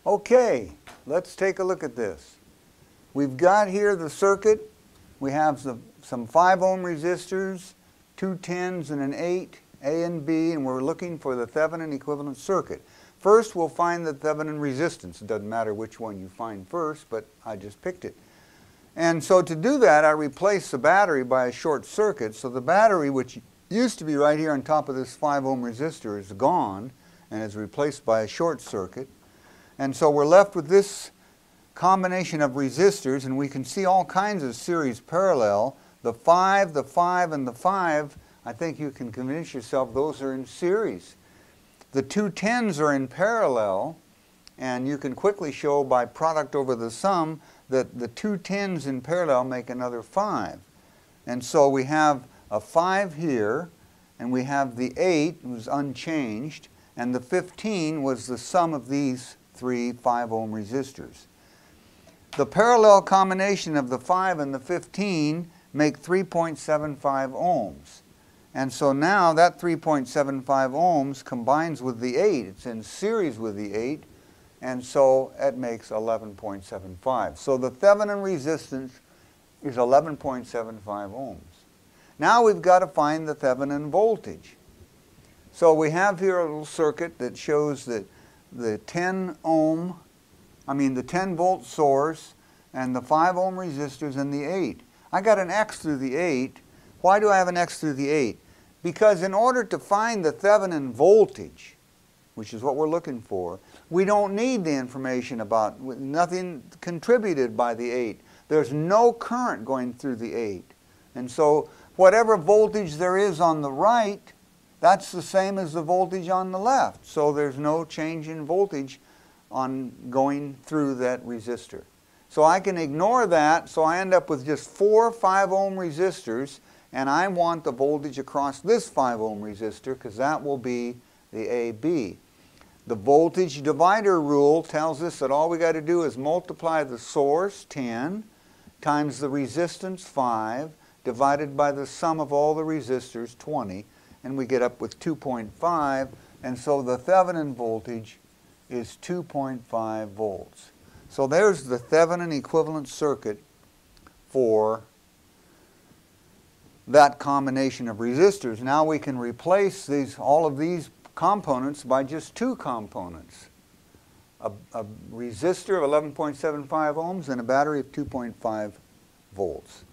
Okay, let's take a look at this. We've got here the circuit. We have some 5 ohm resistors, 2 10s and an 8, A and B, and we're looking for the Thevenin equivalent circuit. First, we'll find the Thevenin resistance. It doesn't matter which one you find first, but I just picked it. And so to do that, I replaced the battery by a short circuit. So the battery, which used to be right here on top of this 5 ohm resistor, is gone and is replaced by a short circuit. And so we're left with this combination of resistors, and we can see all kinds of series parallel. The 5, and the 5, I think you can convince yourself those are in series. The 2 10s are in parallel, and you can quickly show by product over the sum that the 2 10s in parallel make another 5. And so we have a 5 here, and we have the 8, was unchanged, and the 15 was the sum of these 3 5 ohm resistors. The parallel combination of the 5 and the 15 make 3.75 ohms. And so now that 3.75 ohms combines with the 8. It's in series with the 8, and so it makes 11.75. So the Thevenin resistance is 11.75 ohms. Now we've got to find the Thevenin voltage. So we have here a little circuit that shows that the 10 volt source and the 5 ohm resistors and the 8. I got an X through the 8. Why do I have an X through the 8? Because in order to find the Thevenin voltage, which is what we're looking for, we don't need the information about nothing contributed by the 8. There's no current going through the 8. And so whatever voltage there is on the right, that's the same as the voltage on the left. So there's no change in voltage on going through that resistor. So I can ignore that, so I end up with just 4 5 ohm resistors, and I want the voltage across this 5 ohm resistor because that will be the AB. The voltage divider rule tells us that all we got to do is multiply the source, 10, times the resistance, 5, divided by the sum of all the resistors, 20, and we get up with 2.5, and so the Thevenin voltage is 2.5 volts. So there's the Thevenin equivalent circuit for that combination of resistors. Now we can replace all of these components by just 2 components. A resistor of 11.75 ohms and a battery of 2.5 volts.